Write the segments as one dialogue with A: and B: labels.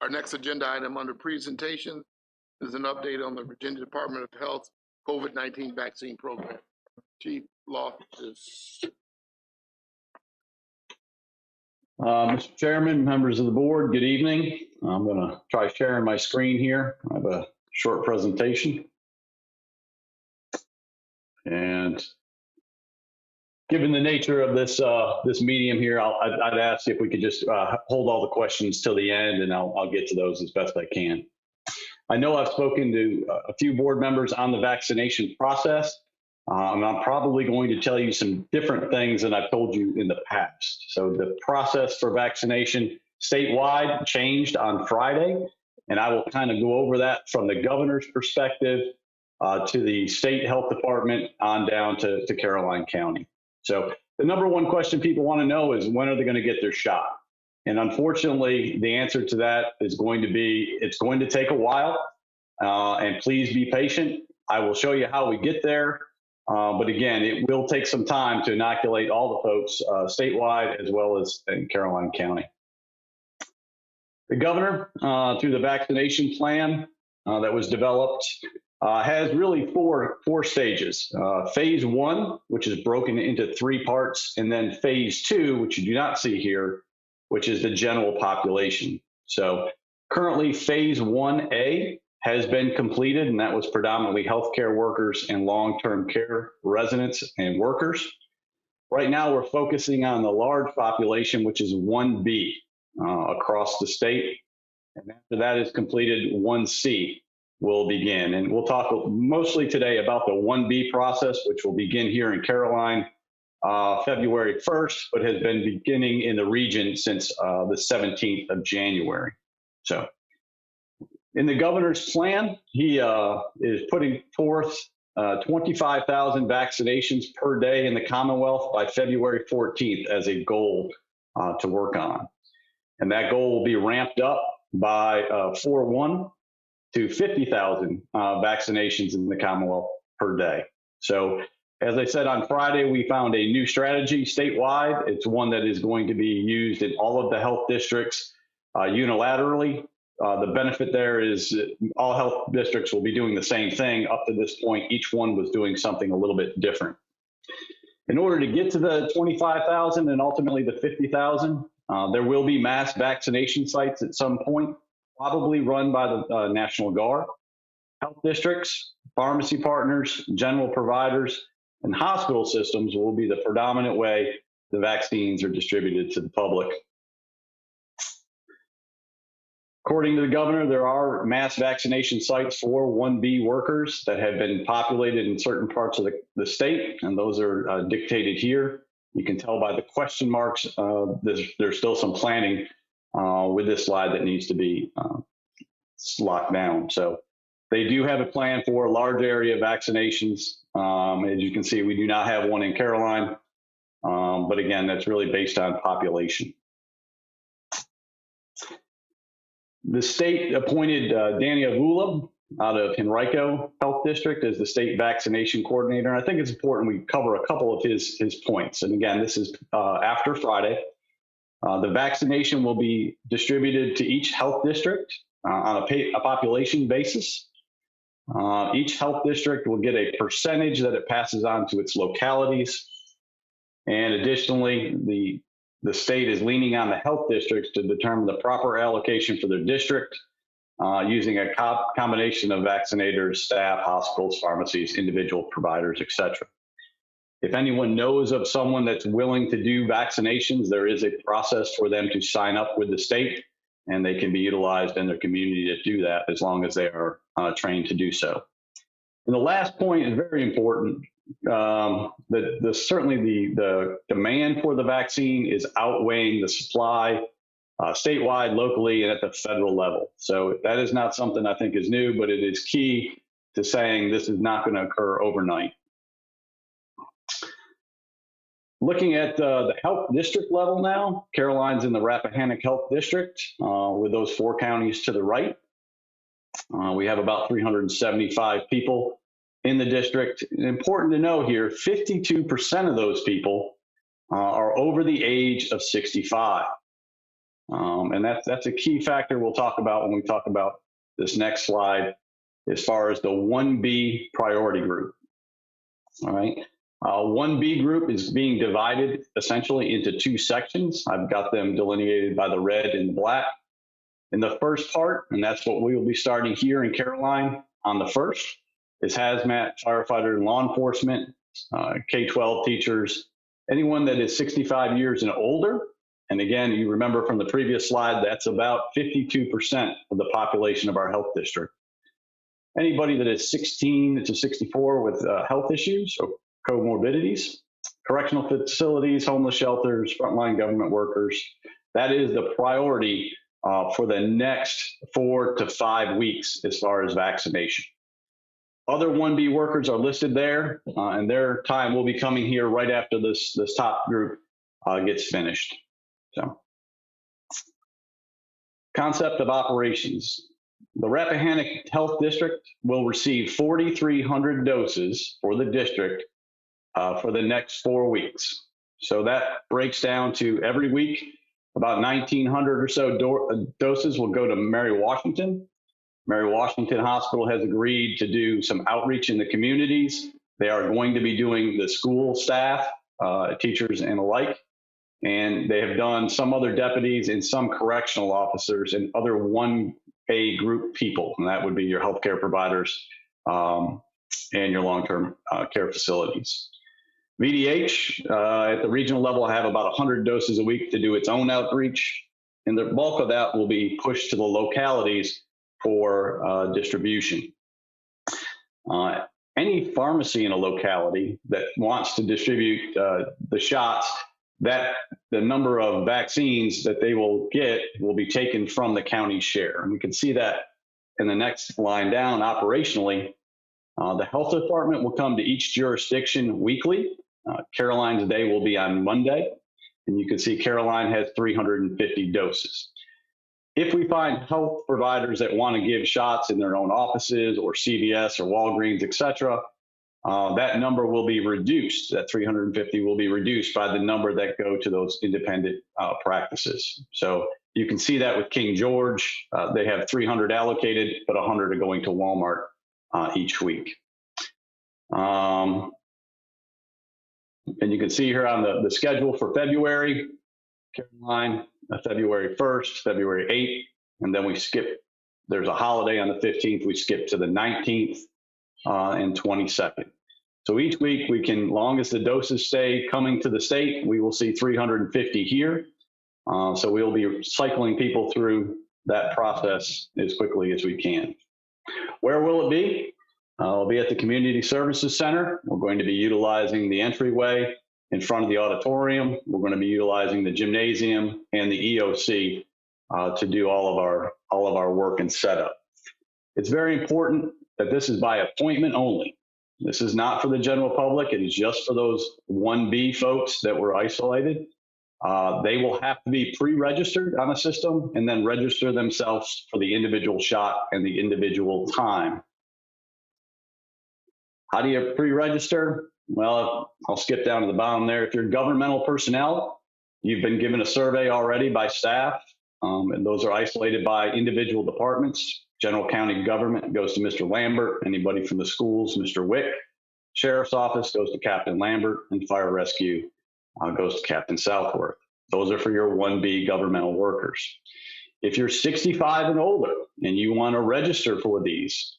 A: Our next agenda item under presentation is an update on the Virginia Department of Health COVID-19 vaccine program. Chief Loftus.
B: Mr. Chairman, members of the board, good evening. I'm going to try sharing my screen here. I have a short presentation. And given the nature of this this medium here, I'd ask if we could just hold all the questions till the end, and I'll get to those as best I can. I know I've spoken to a few board members on the vaccination process, and I'm probably going to tell you some different things than I've told you in the past. So the process for vaccination statewide changed on Friday, and I will kind of go over that from the governor's perspective to the state health department on down to Caroline County. So the number one question people want to know is, when are they going to get their shot? And unfortunately, the answer to that is going to be, it's going to take a while, and please be patient. I will show you how we get there. But again, it will take some time to inoculate all the folks statewide as well as in Caroline County. The governor, through the vaccination plan that was developed, has really four stages. Phase 1, which is broken into 3 parts, and then phase 2, which you do not see here, which is the general population. So currently phase 1A has been completed, and that was predominantly healthcare workers and long-term care residents and workers. Right now we're focusing on the large population, which is 1B across the state. And after that is completed, 1C will begin. And we'll talk mostly today about the 1B process, which will begin here in Caroline February 1st, but has been beginning in the region since the 17th of January. So in the governor's plan, he is putting forth 25,000 vaccinations per day in the Commonwealth by February 14th as a goal to work on. And that goal will be ramped up by 4/1 to 50,000 vaccinations in the Commonwealth per day. So as I said on Friday, we found a new strategy statewide. It's one that is going to be used in all of the health districts unilaterally. The benefit there is all health districts will be doing the same thing. Up to this point, each one was doing something a little bit different. In order to get to the 25,000 and ultimately the 50,000, there will be mass vaccination sites at some point, probably run by the National Guard. Health districts, pharmacy partners, general providers, and hospital systems will be the predominant way the vaccines are distributed to the public. According to the governor, there are mass vaccination sites for 1B workers that have been populated in certain parts of the state, and those are dictated here. You can tell by the question marks, there's still some planning with this slide that needs to be locked down. So they do have a plan for large area vaccinations. As you can see, we do not have one in Caroline, but again, that's really based on population. The state appointed Danny Avula out of Henrico Health District as the state vaccination coordinator. And I think it's important we cover a couple of his points. And again, this is after Friday. The vaccination will be distributed to each health district on a population basis. Each health district will get a percentage that it passes on to its localities. And additionally, the state is leaning on the health districts to determine the proper allocation for their district using a combination of vaccinators, staff, hospitals, pharmacies, individual providers, etc. If anyone knows of someone that's willing to do vaccinations, there is a process for them to sign up with the state, and they can be utilized in their community to do that as long as they are trained to do so. And the last point is very important. Certainly the demand for the vaccine is outweighing the supply statewide, locally, and at the federal level. So that is not something I think is new, but it is key to saying this is not going to occur overnight. Looking at the health district level now, Caroline's in the Rappahannock Health District with those 4 counties to the right. We have about 375 people in the district. And important to know here, 52% of those people are over the age of 65. And that's a key factor we'll talk about when we talk about this next slide as far as the 1B priority group. All right. 1B group is being divided essentially into two sections. I've got them delineated by the red and the black. In the first part, and that's what we will be starting here in Caroline on the 1st, is hazmat, firefighter, and law enforcement, K-12 teachers, anyone that is 65 years and older. And again, you remember from the previous slide, that's about 52% of the population of our health district. Anybody that is 16 to 64 with health issues or comorbidities, correctional facilities, homeless shelters, frontline government workers, that is the priority for the next 4 to 5 weeks as far as vaccination. Other 1B workers are listed there, and their time will be coming here right after this top group gets finished. So, concept of operations. The Rappahannock Health District will receive 4,300 doses for the district for the next 4 weeks. So that breaks down to every week, about 1,900 or so doses will go to Mary Washington. Mary Washington Hospital has agreed to do some outreach in the communities. They are going to be doing the school staff, teachers and the like. And they have done some other deputies and some correctional officers and other 1A group people. And that would be your healthcare providers and your long-term care facilities. VDH at the regional level have about 100 doses a week to do its own outreach. And the bulk of that will be pushed to the localities for distribution. Any pharmacy in a locality that wants to distribute the shots, that the number of vaccines that they will get will be taken from the county share. And we can see that in the next line down operationally. The health department will come to each jurisdiction weekly. Caroline's day will be on Monday. And you can see Caroline has 350 doses. If we find health providers that want to give shots in their own offices or CVS or Walgreens, et cetera, that number will be reduced. That 350 will be reduced by the number that go to those independent practices. So you can see that with King George. They have 300 allocated, but 100 are going to Walmart each week. And you can see here on the schedule for February, Caroline, February 1st, February 8th, and then we skip. There's a holiday on the 15th. We skip to the 19th and 22nd. So each week we can, long as the doses stay coming to the state, we will see 350 here. So we'll be cycling people through that process as quickly as we can. Where will it be? It'll be at the Community Services Center. We're going to be utilizing the entryway in front of the auditorium. We're going to be utilizing the gymnasium and the EOC to do all of our work and setup. It's very important that this is by appointment only. This is not for the general public. It is just for those 1B folks that were isolated. They will have to be pre-registered on a system and then register themselves for the individual shot and the individual time. How do you pre-register? Well, I'll skip down to the bottom there. If you're governmental personnel, you've been given a survey already by staff, and those are isolated by individual departments. General county government goes to Mr. Lambert. Anybody from the schools, Mr. Wick. Sheriff's office goes to Captain Lambert, and fire rescue goes to Captain Southworth. Those are for your 1B governmental workers. If you're 65 and older and you want to register for these,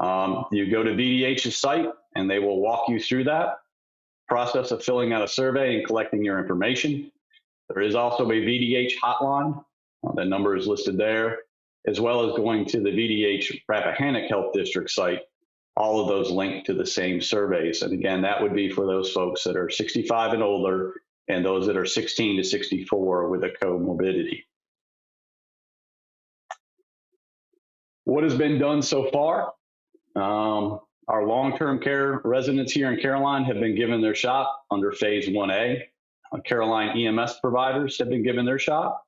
B: you go to VDH's site and they will walk you through that process of filling out a survey and collecting your information. There is also a VDH hotline. That number is listed there, as well as going to the VDH Rappahannock Health District site. All of those link to the same surveys. And again, that would be for those folks that are 65 and older and those that are 16 to 64 with a comorbidity. What has been done so far? Our long-term care residents here in Caroline have been given their shot under phase 1A. Caroline EMS providers have been given their shot.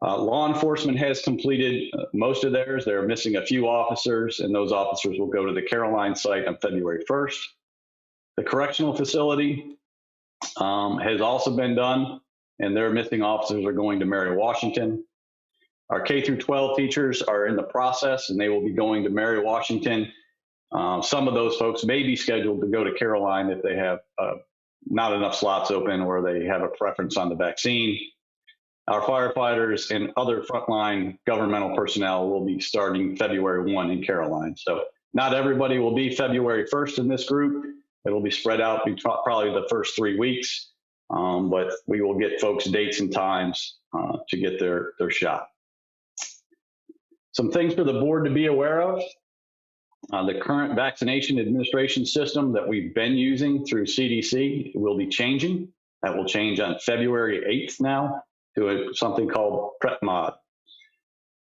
B: Law enforcement has completed most of theirs. They're missing a few officers, and those officers will go to the Caroline site on February 1st. The correctional facility has also been done. and their missing officers are going to Mary Washington. Our K through 12 teachers are in the process, and they will be going to Mary Washington. Some of those folks may be scheduled to go to Caroline if they have not enough slots open or they have a preference on the vaccine. Our firefighters and other frontline governmental personnel will be starting February 1 in Caroline. So not everybody will be February 1st in this group. It'll be spread out probably the first 3 weeks, but we will get folks dates and times to get their shot. Some things for the board to be aware of. The current vaccination administration system that we've been using through CDC will be changing. That will change on February 8th now to something called PrepMod.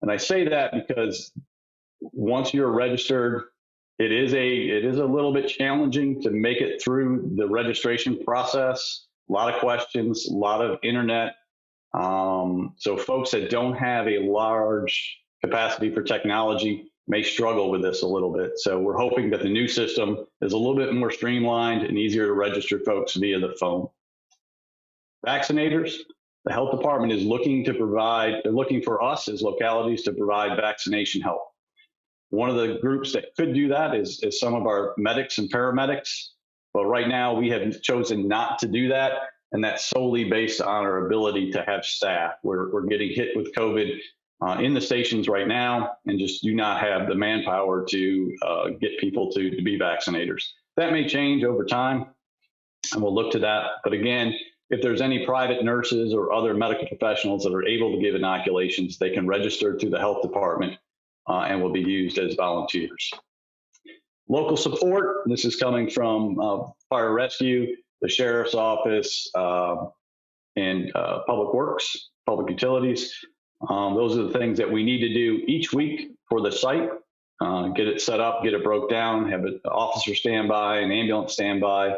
B: And I say that because once you're registered, it is a little bit challenging to make it through the registration process. A lot of questions, a lot of internet. So folks that don't have a large capacity for technology may struggle with this a little bit. So we're hoping that the new system is a little bit more streamlined and easier to register folks via the phone. Vaccinators, the health department is looking for us as localities to provide vaccination help. One of the groups that could do that is some of our medics and paramedics. But right now we have chosen not to do that. And that's solely based on our ability to have staff. We're getting hit with COVID in the stations right now and just do not have the manpower to get people to be vaccinators. That may change over time, and we'll look to that. But again, if there's any private nurses or other medical professionals that are able to give inoculations, they can register through the health department and will be used as volunteers. Local support, this is coming from fire rescue, the sheriff's office, and public works, public utilities. Those are the things that we need to do each week for the site, get it set up, get it broke down, have an officer stand by, an ambulance stand by.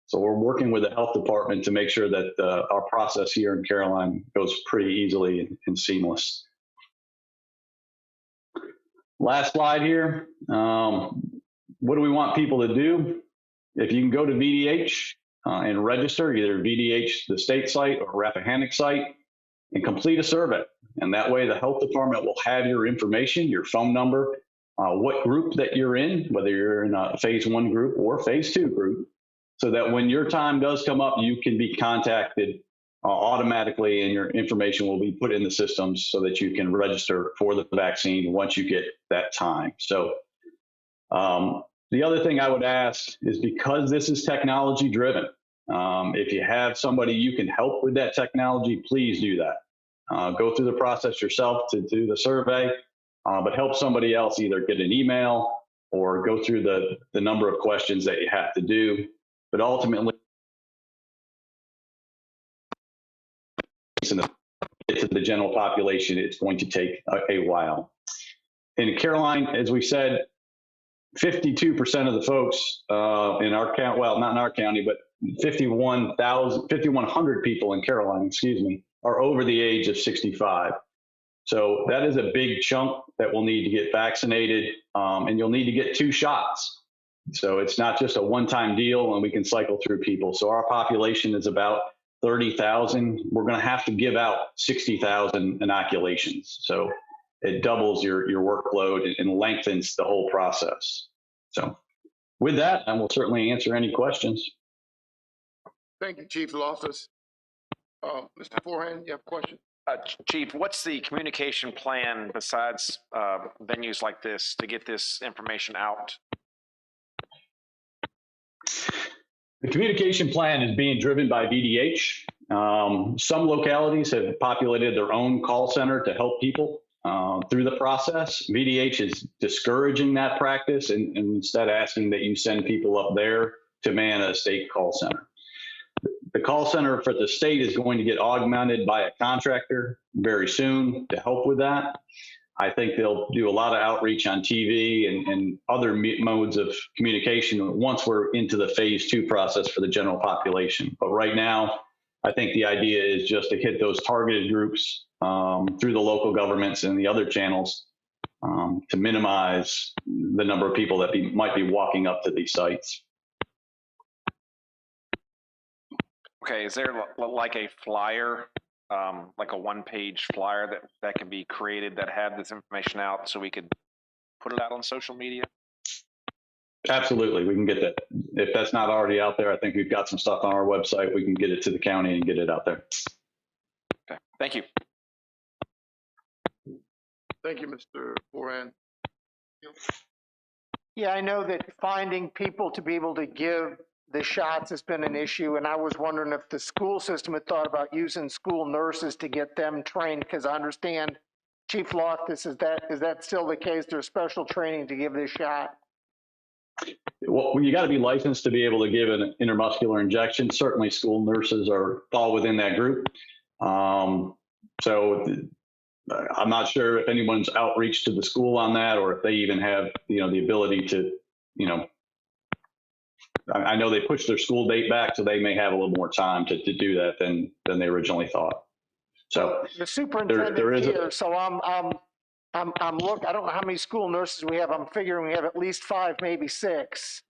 B: So we're working with the health department to make sure that our process here in Caroline goes pretty easily and seamless. Last slide here. What do we want people to do? If you can go to VDH and register, either VDH, the state site, or Rappahannock site, and complete a survey. And that way the health department will have your information, your phone number, what group that you're in, whether you're in a phase 1 group or phase 2 group, so that when your time does come up, you can be contacted automatically and your information will be put in the systems so that you can register for the vaccine once you get that time. So the other thing I would ask is, because this is technology driven, if you have somebody you can help with that technology, please do that. Go through the process yourself to do the survey, but help somebody else either get an email or go through the number of questions that you have to do. But ultimately, to get to the general population, it's going to take a while. In Caroline, as we said, 52% of the folks in our county, well, not in our county, but 5,100 people in Caroline, are over the age of 65. So that is a big chunk that will need to get vaccinated, and you'll need to get 2 shots. So it's not just a one-time deal and we can cycle through people. So our population is about 30,000. We're going to have to give out 60,000 inoculations. So it doubles your workload and lengthens the whole process. So with that, I will certainly answer any questions.
A: Thank you, Chief Loftus. Mr. Forehand, you have a question?
C: Chief, what's the communication plan besides venues like this to get this information out?
B: The communication plan is being driven by VDH. Some localities have populated their own call center to help people through the process. VDH is discouraging that practice and instead asking that you send people up there to man a state call center. The call center for the state is going to get augmented by a contractor very soon to help with that. I think they'll do a lot of outreach on TV and other modes of communication once we're into the phase 2 process for the general population. But right now, I think the idea is just to hit those targeted groups through the local governments and the other channels to minimize the number of people that might be walking up to these sites.
C: Okay, is there like a flyer like a one-page flyer that can be created that had this information out so we could put it out on social media?
B: Absolutely, we can get that. If that's not already out there, I think we've got some stuff on our website. We can get it to the county and get it out there.
C: Okay, thank you.
A: Thank you, Mr. Foran.
D: Yeah, I know that finding people to be able to give the shots has been an issue, and I was wondering if the school system had thought about using school nurses to get them trained, because I understand, Chief Loftus, is that still the case? There's special training to give this shot?
B: Well, you got to be licensed to be able to give an intramuscular injection. Certainly, school nurses fall within that group. So I'm not sure if anyone's outreach to the school on that, or if they even have, the ability to, I know they pushed their school date back, so they may have a little more time to do that than they originally thought. So
D: The superintendent
B: there is
D: here, so I'm look, I don't know how many school nurses we have. I'm figuring we have at least 5, maybe 6.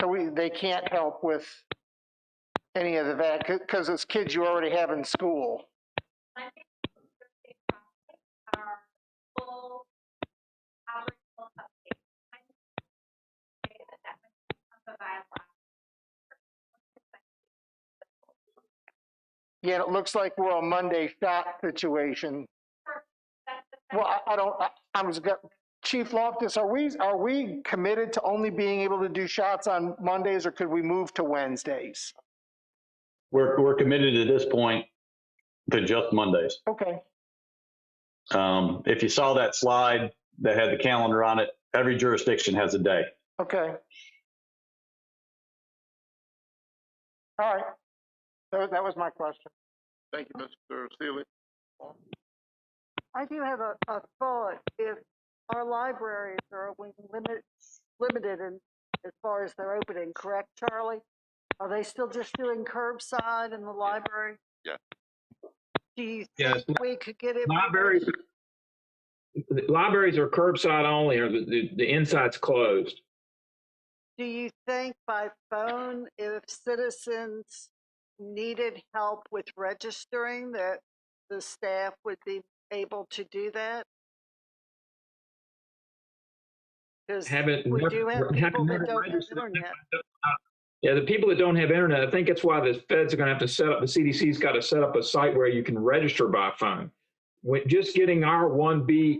D: So they can't help with any of that because it's kids you already have in school. Yeah, it looks like we're a Monday shot situation. Well, I was got. Chief Loftus, are we committed to only being able to do shots on Mondays, or could we move to Wednesdays?
B: we're committed at this point to just Mondays.
D: Okay.
B: If you saw that slide that had the calendar on it, every jurisdiction has a day.
D: Okay. All right. That was my question.
A: Thank you, Mr. Seeley.
E: I do have a thought. If our libraries are limited in as far as their opening, correct, Charlie? Are they still just doing curbside in the library?
A: Yeah.
E: Do you
F: Yes.
E: think we could get it?
F: Libraries are curbside only, or the inside's closed.
E: Do you think by phone, if citizens needed help with registering, that the staff would be able to do that? Because we do have people that don't have internet.
F: Yeah, the people that don't have internet, I think that's why the feds are going to have to set up, the CDC's got to set up a site where you can register by phone. When just getting our 1B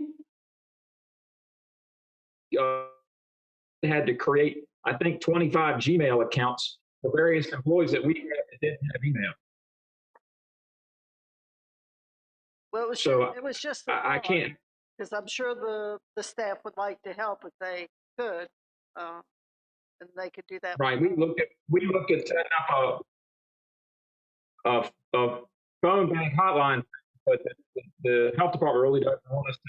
F: had to create, I think, 25 Gmail accounts for various employees that we had that didn't have email.
E: Well, it was just
F: I can't.
E: Because I'm sure the staff would like to help if they could, and they could do that.
F: Right. We looked at setting up a phone bank hotline, but the health department really doesn't want us to.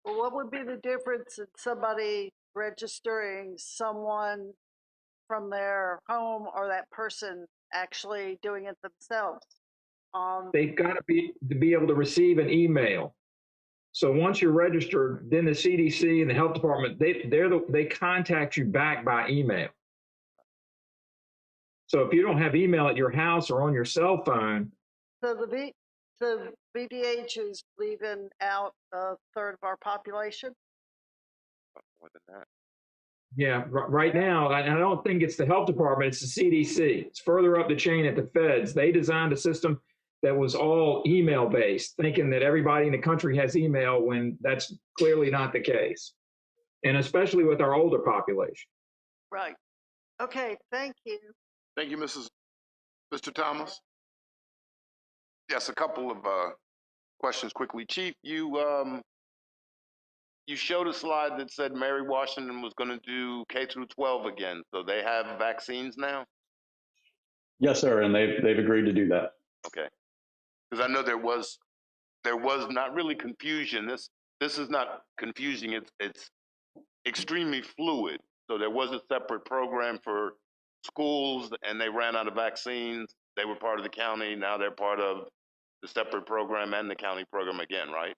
E: Well, what would be the difference in somebody registering someone from their home or that person actually doing it themselves?
F: They've got to be able to receive an email. So once you're registered, then the CDC and the health department, they contact you back by email. So if you don't have email at your house or on your cell phone.
E: So the VDH is leaving out a third of our population?
C: More than that.
F: Yeah, right now, I don't think it's the health department, it's the CDC. It's further up the chain at the feds. They designed a system that was all email based, thinking that everybody in the country has email when that's clearly not the case. And especially with our older population.
E: Right. Okay, thank you.
A: Thank you, Mr. Thomas.
G: Yes, a couple of questions quickly. Chief, you showed a slide that said Mary Washington was going to do K through 12 again. So they have vaccines now?
B: Yes, sir, and they've agreed to do that.
G: Okay. Because I know there was not really confusion. This this is not confusing, it's extremely fluid. So there was a separate program for schools and they ran out of vaccines. They were part of the county, now they're part of the separate program and the county program again, right?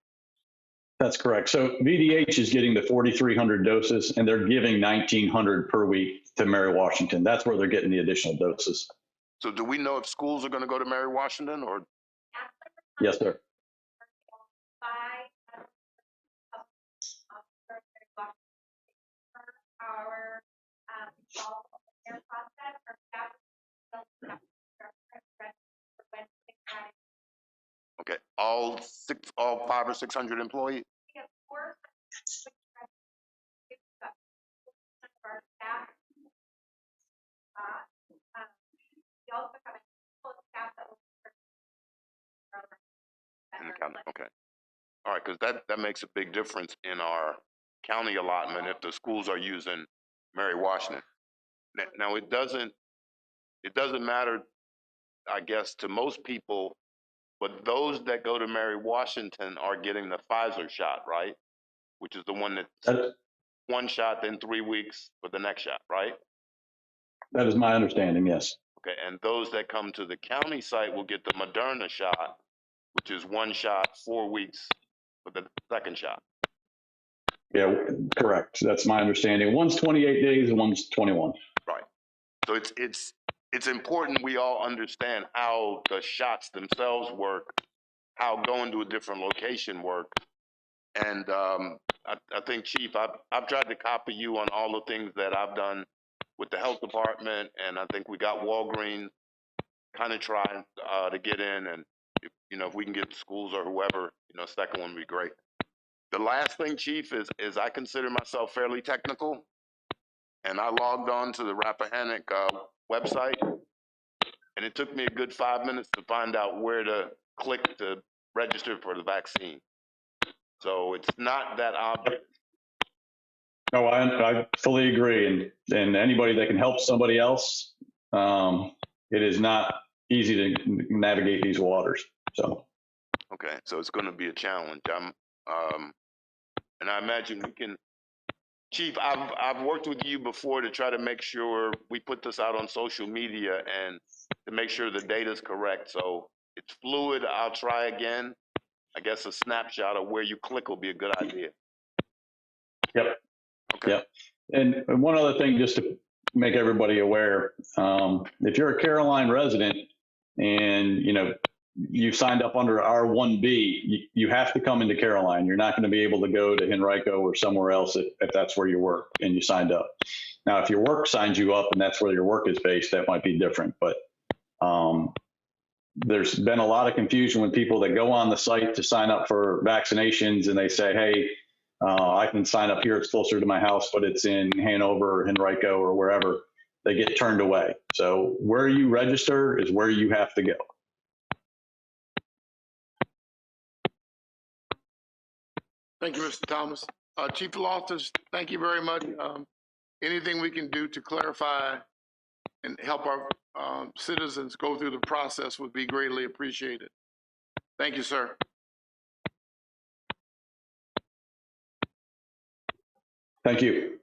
B: That's correct. So VDH is getting the 4,300 doses, and they're giving 1,900 per week to Mary Washington. That's where they're getting the additional doses.
G: So do we know if schools are gonna go to Mary Washington or?
B: Yes, sir.
G: Okay, all 500 or 600 employees? In the county, okay. All right, because that makes a big difference in our county allotment if the schools are using Mary Washington. Now, it doesn't matter, I guess, to most people, but those that go to Mary Washington are getting the Pfizer shot, right? Which is the one that's one shot, then 3 weeks for the next shot, right?
B: That is my understanding, yes.
G: Okay, and those that come to the county site will get the Moderna shot, which is one shot, 4 weeks for the second shot.
B: Yeah, correct. That's my understanding. One's 28 days and one's 21.
G: Right. So it's important we all understand how the shots themselves work, how going to a different location work. And I think, Chief, I've tried to copy you on all the things that I've done with the health department, and I think we got Walgreens kind of trying to get in, and if we can get schools or whoever, second one would be great. The last thing, Chief, is I consider myself fairly technical, and I logged on to the Rappahannock website, and it took me a good 5 minutes to find out where to click to register for the vaccine. So it's not that obvious.
B: No, I fully agree. And anybody that can help somebody else, it is not easy to navigate these waters. So.
G: Okay, so it's going to be a challenge. And I imagine we can, Chief, I've worked with you before to try to make sure we put this out on social media and to make sure the data is correct. So it's fluid. I'll try again. I guess a snapshot of where you click will be a good idea.
B: Yep.
G: Okay.
B: Yep. And one other thing, just to make everybody aware, if you're a Caroline resident and, you signed up under R1B, you have to come into Caroline. You're not going to be able to go to Henrico or somewhere else if that's where you work and you signed up. Now, if your work signs you up and that's where your work is based, that might be different. But there's been a lot of confusion with people that go on the site to sign up for vaccinations and they say, hey, I can sign up here. It's closer to my house, but it's in Hanover or Henrico or wherever. They get turned away. So where you register is where you have to go.
A: Thank you, Mr. Thomas. Chief Loftus, thank you very much. Anything we can do to clarify and help our citizens go through the process would be greatly appreciated. Thank you, sir.
B: Thank you.